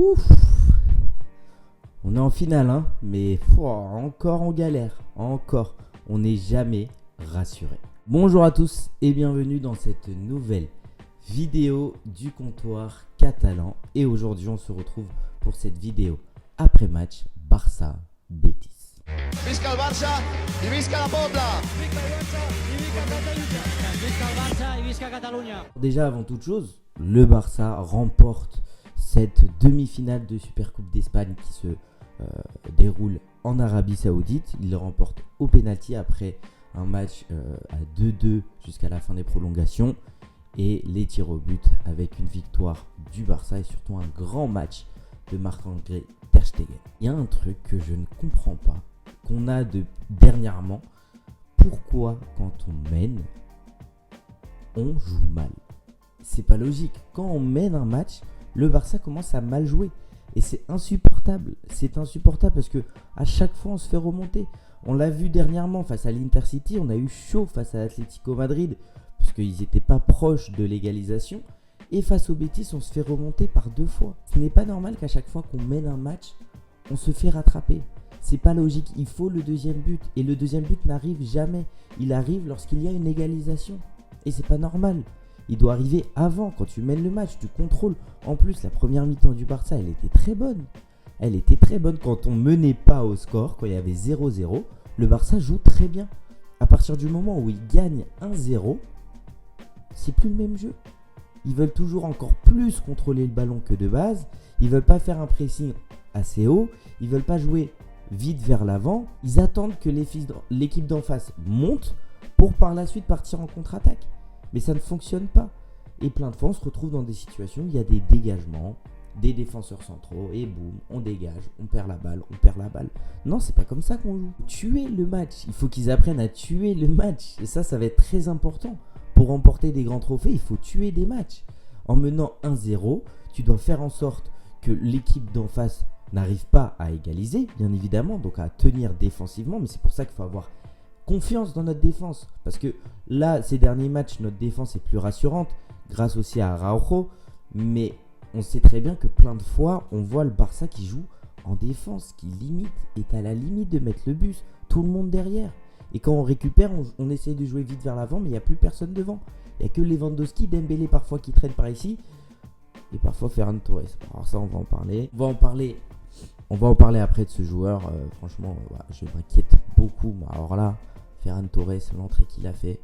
Ouf. On est en finale, hein, mais encore en galère. Encore. On n'est jamais rassuré. Bonjour à tous et bienvenue dans cette nouvelle vidéo du comptoir catalan. Et aujourd'hui, on se retrouve pour cette vidéo après-match Barça-Betis. Visca el Barça i visca la Pobla! Visca el Barça i visca Catalunya! Déjà, avant toute chose, le Barça remporte cette demi-finale de Supercoupe d'Espagne qui se déroule en Arabie Saoudite. Il le remporte au pénalty après un match à 2-2 jusqu'à la fin des prolongations et les tirs au but avec une victoire du Barça et surtout un grand match de Marc-André Ter Stegen. Il y a un truc que je ne comprends pas, qu'on a dernièrement. Pourquoi quand on mène, on joue mal? C'est pas logique. Quand on mène un match, le Barça commence à mal jouer. Et c'est insupportable. C'est insupportable parce que à chaque fois, on se fait remonter. On l'a vu dernièrement face à l'Intercity. On a eu chaud face à l'Atlético Madrid parce qu'ils n'étaient pas proches de l'égalisation. Et face au Betis, on se fait remonter par 2 fois. Ce n'est pas normal qu'à chaque fois qu'on mène un match, on se fait rattraper. C'est pas logique. Il faut le deuxième but. Et le deuxième but n'arrive jamais. Il arrive lorsqu'il y a une égalisation. Et c'est pas normal. Il doit arriver avant, quand tu mènes le match, tu contrôles. En plus, la première mi-temps du Barça, elle était très bonne. Elle était très bonne quand on menait pas au score, quand il y avait 0-0. Le Barça joue très bien. À partir du moment où il gagne 1-0, c'est plus le même jeu. Ils veulent toujours encore plus contrôler le ballon que de base. Ils veulent pas faire un pressing assez haut. Ils veulent pas jouer vite vers l'avant. Ils attendent que l'équipe d'en face monte pour par la suite partir en contre-attaque. Mais ça ne fonctionne pas. Et plein de fois, on se retrouve dans des situations où il y a des dégagements, des défenseurs centraux, et boum, on dégage, on perd la balle. Non, c'est pas comme ça qu'on joue. Tuer le match. Il faut qu'ils apprennent à tuer le match. Et ça va être très important. Pour remporter des grands trophées, il faut tuer des matchs. En menant 1-0, tu dois faire en sorte que l'équipe d'en face n'arrive pas à égaliser, bien évidemment, donc à tenir défensivement. Mais c'est pour ça qu'il faut avoir confiance dans notre défense. Parce que là, ces derniers matchs, notre défense est plus rassurante, grâce aussi à Araujo. Mais on sait très bien que plein de fois, on voit le Barça qui joue en défense, qui limite, est à la limite de mettre le bus, tout le monde derrière. Et quand on récupère, on essaie de jouer vite vers l'avant, mais il n'y a plus personne devant. Il n'y a que Lewandowski, Dembélé parfois qui traînent par ici, et parfois Ferran Torres. Alors ça, on va en parler. On va en parler après de ce joueur. Franchement, je m'inquiète beaucoup. Alors là, Ferran Torres, l'entrée qu'il a fait,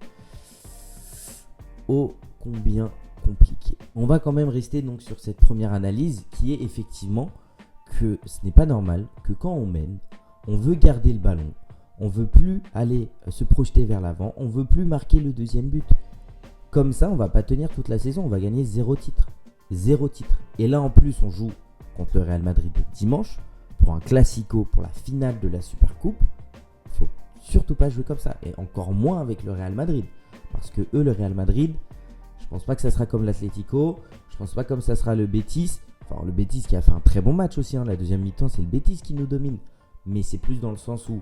ô combien compliqué. On va quand même rester donc sur cette première analyse qui est effectivement que ce n'est pas normal que quand on mène, on veut garder le ballon, on veut plus aller se projeter vers l'avant, on veut plus marquer le deuxième but. Comme ça, on va pas tenir toute la saison, on va gagner 0 titre. 0 titre. Et là en plus, on joue contre le Real Madrid dimanche pour un classico, pour la finale de la Supercoupe. Faut surtout pas jouer comme ça, et encore moins avec le Real Madrid, parce que eux, le Real Madrid, je pense pas que ça sera comme l'Atlético, je pense pas comme ça sera le Betis. Enfin, le Betis qui a fait un très bon match aussi, hein. La deuxième mi-temps, c'est le Betis qui nous domine, mais c'est plus dans le sens où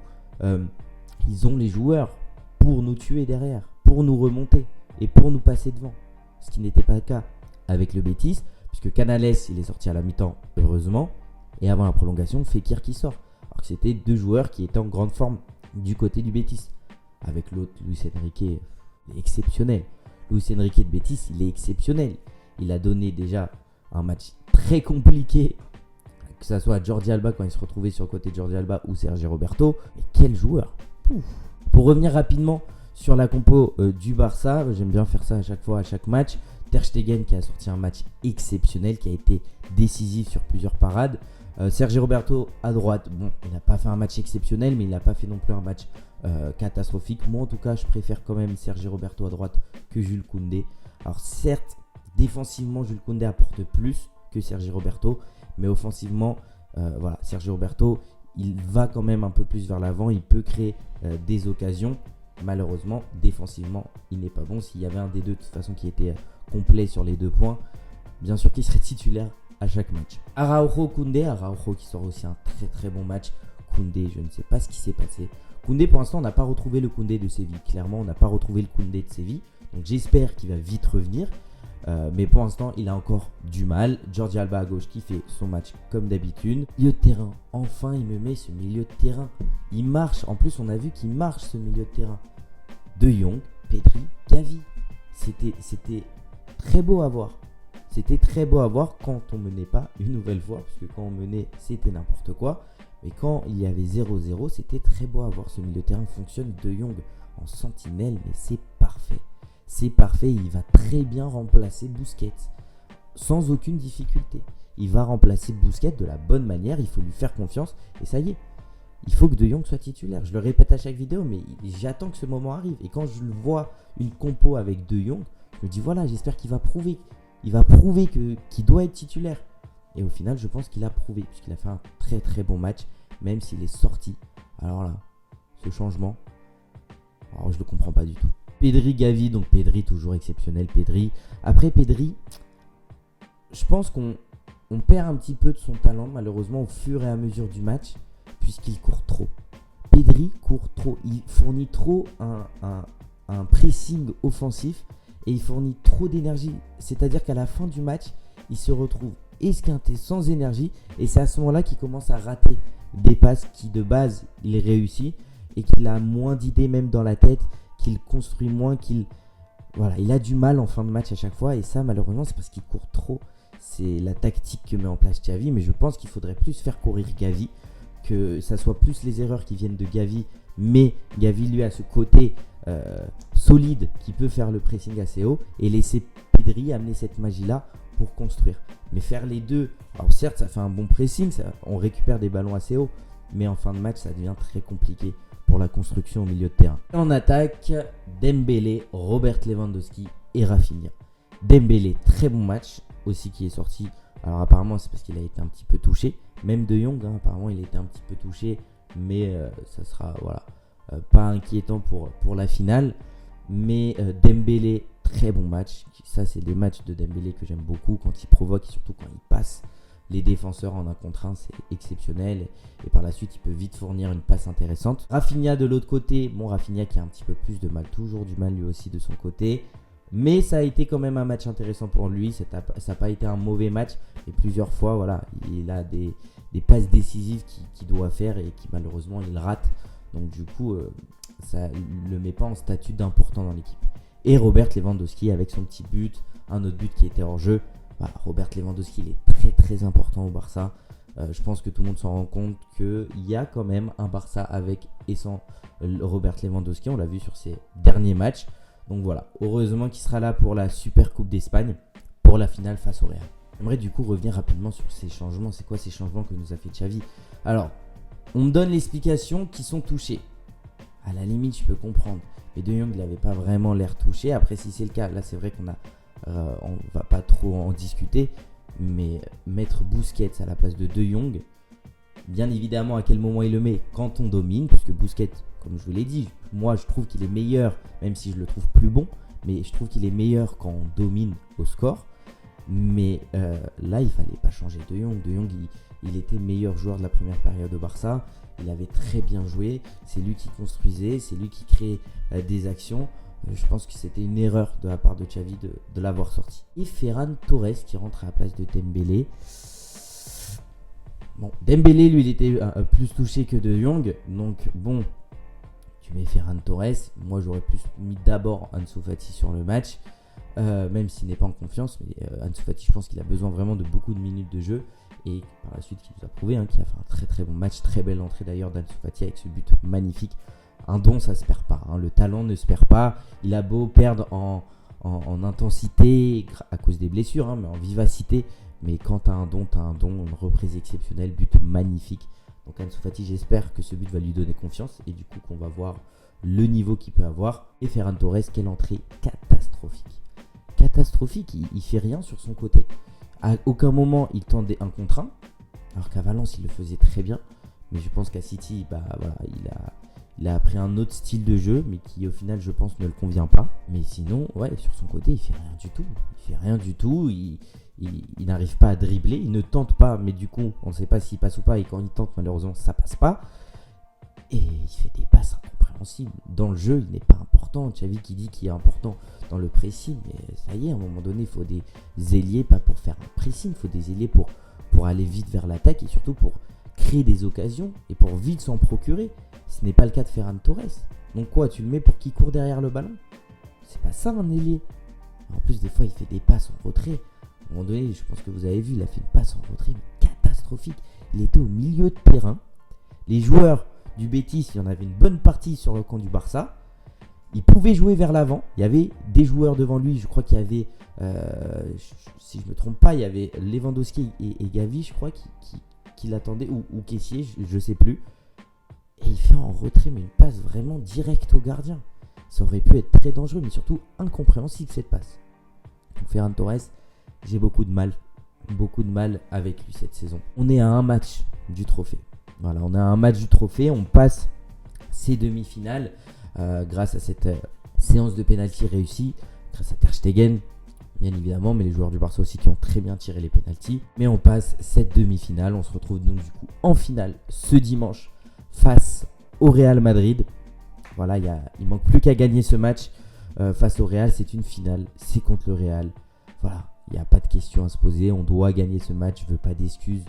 ils ont les joueurs pour nous tuer derrière, pour nous remonter et pour nous passer devant, ce qui n'était pas le cas avec le Betis, puisque Canales, il est sorti à la mi-temps, heureusement, et avant la prolongation, Fekir qui sort, alors que c'était 2 joueurs qui étaient en grande forme du côté du Betis. Avec l'autre, Luis Enrique, il est exceptionnel. Luis Enrique de Betis, il est exceptionnel. Il a donné déjà un match très compliqué, que ce soit à Jordi Alba quand il se retrouvait sur le côté de Jordi Alba ou Sergi Roberto. Mais quel joueur! Pouf. Pour revenir rapidement sur la compo du Barça, j'aime bien faire ça à chaque fois, à chaque match. Ter Stegen qui a sorti un match exceptionnel, qui a été décisif sur plusieurs parades. Sergi Roberto à droite, bon, il n'a pas fait un match exceptionnel, mais il n'a pas fait non plus un match catastrophique. Moi, en tout cas, je préfère quand même Sergi Roberto à droite que Jules Koundé. Alors, certes, défensivement, Jules Koundé apporte plus que Sergi Roberto, mais offensivement, Sergi Roberto, il va quand même un peu plus vers l'avant, il peut créer des occasions. Malheureusement, défensivement, il n'est pas bon. S'il y avait un des deux, de toute façon, qui était complet sur les 2 points, bien sûr qu'il serait titulaire à chaque match. Araujo, Koundé, Araujo qui sort aussi un très très bon match. Koundé, je ne sais pas ce qui s'est passé. Koundé, pour l'instant, on n'a pas retrouvé le Koundé de Séville. Clairement, on n'a pas retrouvé le Koundé de Séville. Donc j'espère qu'il va vite revenir. Mais pour l'instant, il a encore du mal. Jordi Alba à gauche qui fait son match comme d'habitude. Milieu de terrain, enfin il me met ce milieu de terrain. Il marche, en plus on a vu qu'il marche ce milieu de terrain. De Jong, Pedri, Gavi. C'était très beau à voir. C'était très beau à voir quand on menait pas une nouvelle fois. Parce que quand on menait, c'était n'importe quoi. Mais quand il y avait 0-0, c'était très beau à voir. Ce milieu de terrain fonctionne. De Jong en sentinelle, mais c'est parfait. C'est parfait, il va très bien remplacer Busquets sans aucune difficulté. Il va remplacer Busquets de la bonne manière, il faut lui faire confiance et ça y est. Il faut que De Jong soit titulaire. Je le répète à chaque vidéo, mais j'attends que ce moment arrive. Et quand je le vois une compo avec De Jong, je me dis voilà, j'espère qu'il va prouver. Il va prouver qu'il doit être titulaire. Et au final, je pense qu'il a prouvé puisqu'il a fait un très très bon match, même s'il est sorti. Alors là, ce changement, alors je ne le comprends pas du tout. Pedri, Gavi, donc Pedri toujours exceptionnel, Pedri. Après Pedri, je pense qu'on perd un petit peu de son talent malheureusement au fur et à mesure du match puisqu'il court trop. Pedri court trop, il fournit trop un pressing offensif et il fournit trop d'énergie. C'est-à-dire qu'à la fin du match, il se retrouve esquinté, sans énergie et c'est à ce moment-là qu'il commence à rater des passes qui de base il réussit et qu'il a moins d'idées même dans la tête, qu'il construit moins, il a du mal en fin de match à chaque fois et ça malheureusement c'est parce qu'il court trop. C'est la tactique que met en place Xavi, mais je pense qu'il faudrait plus faire courir Gavi, que ça soit plus les erreurs qui viennent de Gavi, mais Gavi lui a ce côté solide qui peut faire le pressing assez haut et laisser Pedri amener cette magie là pour construire. Mais faire les deux, alors certes ça fait un bon pressing, on récupère des ballons assez hauts, mais en fin de match ça devient très compliqué pour la construction au milieu de terrain. En attaque, Dembélé, Robert Lewandowski et Rafinha. Dembélé, très bon match aussi qui est sorti. Alors apparemment c'est parce qu'il a été un petit peu touché. Même De Jong, apparemment il a été un petit peu touché. Mais ça sera pas inquiétant pour la finale. Mais Dembélé, très bon match. Ça c'est des matchs de Dembélé que j'aime beaucoup. Quand il provoque et surtout quand il passe les défenseurs en un contre un, c'est exceptionnel. Et par la suite, il peut vite fournir une passe intéressante. Rafinha de l'autre côté. Bon, Rafinha qui a un petit peu plus de mal. Toujours du mal lui aussi de son côté. Mais ça a été quand même un match intéressant pour lui. Ça n'a pas été un mauvais match. Et plusieurs fois, voilà, il a des passes décisives qu'il doit faire et qui malheureusement, il rate. Donc du coup, ça ne le met pas en statut d'important dans l'équipe. Et Robert Lewandowski avec son petit but. Un autre but qui était hors jeu. Voilà, Robert Lewandowski, il est très très important au Barça. Je pense que tout le monde s'en rend compte qu'il y a quand même un Barça avec et sans Robert Lewandowski. On l'a vu sur ses derniers matchs. Donc voilà, heureusement qu'il sera là pour la Super Coupe d'Espagne, pour la finale face au Real. J'aimerais du coup revenir rapidement sur ces changements. C'est quoi ces changements que nous a fait Xavi? Alors, on me donne l'explication qui sont touchés. À la limite, je peux comprendre. Mais De Jong, il n'avait pas vraiment l'air touché. Après, si c'est le cas, là c'est vrai qu'on va pas trop en discuter, mais mettre Busquets à la place de Jong, bien évidemment à quel moment il le met quand on domine, puisque Busquets, comme je vous l'ai dit, moi je trouve qu'il est meilleur, même si je le trouve plus bon, mais je trouve qu'il est meilleur quand on domine au score. Mais là il fallait pas changer De Jong. Il était meilleur joueur de la première période au Barça, il avait très bien joué, c'est lui qui construisait, c'est lui qui créait des actions. Je pense que c'était une erreur de la part de Xavi de l'avoir sorti. Et Ferran Torres qui rentre à la place de Dembélé. Bon, Dembélé, lui, il était plus touché que De Jong. Donc, bon, tu mets Ferran Torres. Moi, j'aurais plus mis d'abord Ansu Fati sur le match. Même s'il n'est pas en confiance. Mais Ansu Fati, je pense qu'il a besoin vraiment de beaucoup de minutes de jeu. Et par la suite, il nous a prouvé qu'il a fait un très très bon match. Très belle entrée d'ailleurs d'Ansu Fati avec ce but magnifique. Un don, ça se perd pas. Le talent ne se perd pas. Il a beau perdre en intensité à cause des blessures, mais en vivacité. Mais quand tu as un don, une reprise exceptionnelle, but magnifique. Donc Ansu Fati, j'espère que ce but va lui donner confiance et du coup qu'on va voir le niveau qu'il peut avoir. Et Ferran Torres, quelle entrée catastrophique. Catastrophique, il fait rien sur son côté. À aucun moment il tendait un contre un, alors qu'à Valence il le faisait très bien. Mais je pense qu'à City, il a appris un autre style de jeu, mais qui au final, je pense, ne le convient pas. Mais sinon, ouais, sur son côté, il fait rien du tout. Il n'arrive pas à dribbler, il ne tente pas, mais du coup, on ne sait pas s'il passe ou pas. Et quand il tente, malheureusement, ça passe pas. Et il fait des passes incompréhensibles. incompréhensible. Dans le jeu, il n'est pas important. Xavi qui dit qu'il est important dans le pressing, mais ça y est, à un moment donné, il faut des ailiers, pas pour faire un pressing, il faut des ailiers pour aller vite vers l'attaque et surtout pour créer des occasions et pour vite s'en procurer. Ce n'est pas le cas de Ferran Torres. Donc quoi, tu le mets pour qu'il court derrière le ballon? C'est pas ça un ailier. En plus, des fois, il fait des passes en retrait. À un moment donné, je pense que vous avez vu, il a fait une passe en retrait mais catastrophique. Il était au milieu de terrain. Les joueurs du Betis, il y en avait une bonne partie sur le camp du Barça. Il pouvait jouer vers l'avant. Il y avait des joueurs devant lui. Je crois qu'il y avait, si je ne me trompe pas, il y avait Lewandowski et Gavi, je crois, qui l'attendaient, ou Kessié, je ne sais plus. Et il fait en retrait, mais une passe vraiment directe au gardien. Ça aurait pu être très dangereux, mais surtout incompréhensible cette passe. Donc Ferran Torres, j'ai beaucoup de mal avec lui cette saison. On est à un match du trophée. Voilà, on a un match du trophée, on passe ces demi-finales grâce à cette séance de pénalty réussie, grâce à Ter Stegen, bien évidemment, mais les joueurs du Barça aussi qui ont très bien tiré les pénaltys. Mais on passe cette demi-finale, on se retrouve donc du coup en finale ce dimanche face au Real Madrid. Voilà, il manque plus qu'à gagner ce match face au Real, c'est une finale, c'est contre le Real. Voilà, il n'y a pas de question à se poser, on doit gagner ce match, je veux pas d'excuses.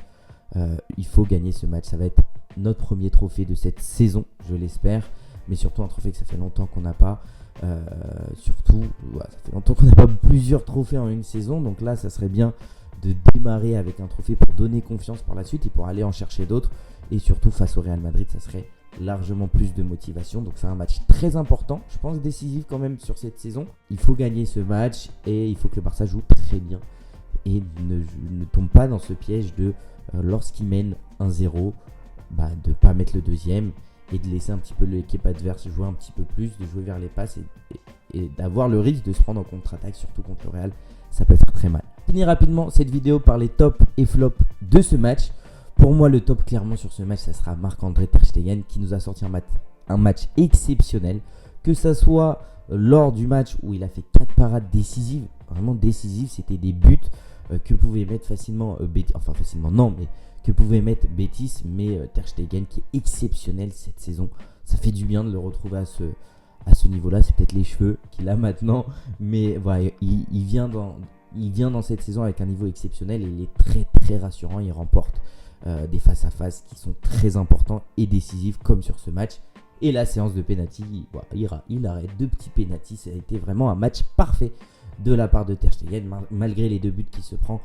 Il faut gagner ce match, ça va être notre premier trophée de cette saison, je l'espère, mais surtout un trophée que ça fait longtemps qu'on n'a pas, ça fait longtemps qu'on n'a pas plusieurs trophées en une saison, donc là ça serait bien de démarrer avec un trophée pour donner confiance par la suite et pour aller en chercher d'autres, et surtout face au Real Madrid ça serait largement plus de motivation, donc c'est un match très important, je pense décisif quand même sur cette saison. Il faut gagner ce match et il faut que le Barça joue très bien et ne tombe pas dans ce piège de lorsqu'il mène 1-0, de ne pas mettre le deuxième et de laisser un petit peu l'équipe adverse jouer un petit peu plus, de jouer vers les passes et d'avoir le risque de se prendre en contre-attaque, surtout contre le Real, ça peut faire très mal. Finir rapidement cette vidéo par les tops et flops de ce match. Pour moi, le top clairement sur ce match, ça sera Marc-André Ter Stegen qui nous a sorti un match exceptionnel, que ça soit lors du match où il a fait 4 parades décisives, vraiment décisives, c'était des buts que pouvait mettre facilement Betis, enfin facilement non, mais que pouvait mettre Betis, mais Ter Stegen qui est exceptionnel cette saison. Ça fait du bien de le retrouver à ce niveau-là. C'est peut-être les cheveux qu'il a maintenant, mais voilà, il vient dans cette saison avec un niveau exceptionnel et il est très très rassurant. Il remporte des face-à-face qui sont très importants et décisifs comme sur ce match. Et la séance de pénalty, il arrête 2 petits pénaltys. Ça a été vraiment un match parfait de la part de Ter Stegen, malgré les 2 buts qu'il se prend.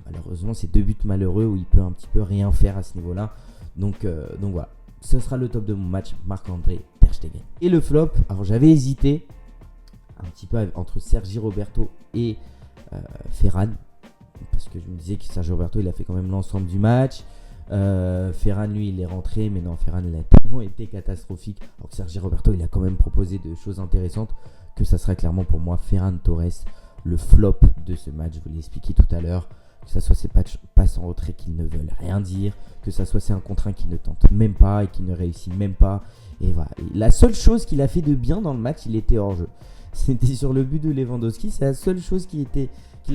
Malheureusement, c'est 2 buts malheureux où il peut un petit peu rien faire à ce niveau-là. Donc voilà, ce sera le top de mon match, Marc-André Ter Stegen. Et le flop, alors j'avais hésité un petit peu entre Sergi Roberto et Ferran, parce que je me disais que Sergi Roberto il a fait quand même l'ensemble du match. Ferran lui il est rentré, mais non, Ferran il a tellement été catastrophique, alors que Sergi Roberto il a quand même proposé de choses intéressantes, que ça sera clairement pour moi Ferran Torres le flop de ce match. Je vous l'ai expliqué tout à l'heure, que ça soit ces passes en retrait qui ne veulent rien dire, que ça soit c'est un contre 1 qui ne tente même pas et qui ne réussit même pas. Et voilà, et la seule chose qu'il a fait de bien dans le match, il était hors jeu. C'était sur le but de Lewandowski, c'est la seule chose qu'il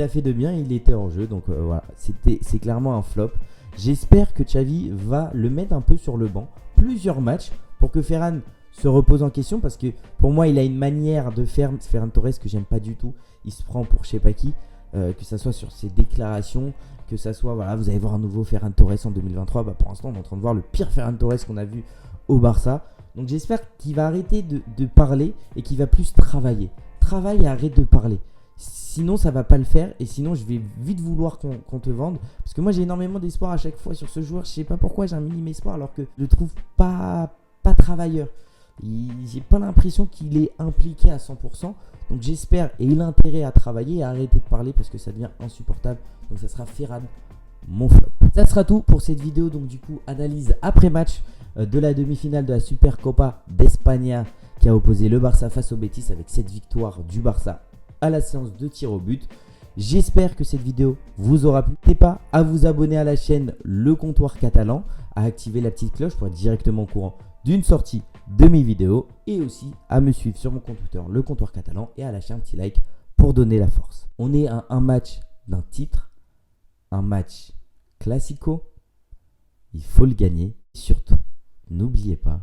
a fait de bien, il était hors jeu. Donc voilà, c'est clairement un flop. J'espère que Xavi va le mettre un peu sur le banc, plusieurs matchs, pour que Ferran se repose en question, parce que pour moi il a une manière de faire Ferran Torres que j'aime pas du tout. Il se prend pour je sais pas qui, que ça soit sur ses déclarations, que ça soit, voilà, vous allez voir un nouveau Ferran Torres en 2023. Pour l'instant on est en train de voir le pire Ferran Torres qu'on a vu au Barça. Donc j'espère qu'il va arrêter de parler et qu'il va plus travailler. Travaille et arrête de parler. Sinon ça va pas le faire, et sinon je vais vite vouloir qu'on te vende, parce que moi j'ai énormément d'espoir à chaque fois sur ce joueur. Je sais pas pourquoi j'ai un minimum espoir alors que je le trouve pas travailleur. J'ai pas l'impression qu'il est impliqué à 100%. Donc j'espère, et il a intérêt à travailler et à arrêter de parler, parce que ça devient insupportable. Donc ça sera Ferran, mon flop. Ça sera tout pour cette vidéo. Donc du coup, analyse après match de la demi-finale de la Supercopa d'Espagne qui a opposé le Barça face au Betis, avec cette victoire du Barça à la séance de tir au but. J'espère que cette vidéo vous aura plu. N'hésitez pas à vous abonner à la chaîne Le Comptoir Catalan, à activer la petite cloche pour être directement au courant d'une sortie de mes vidéos, et aussi à me suivre sur mon compte Twitter Le Comptoir Catalan, et à lâcher un petit like pour donner la force. On est à un match d'un titre, un match classico, il faut le gagner. Surtout, n'oubliez pas,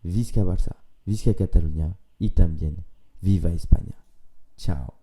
Visca Barça. Visca Catalunya y también Viva España. Ciao.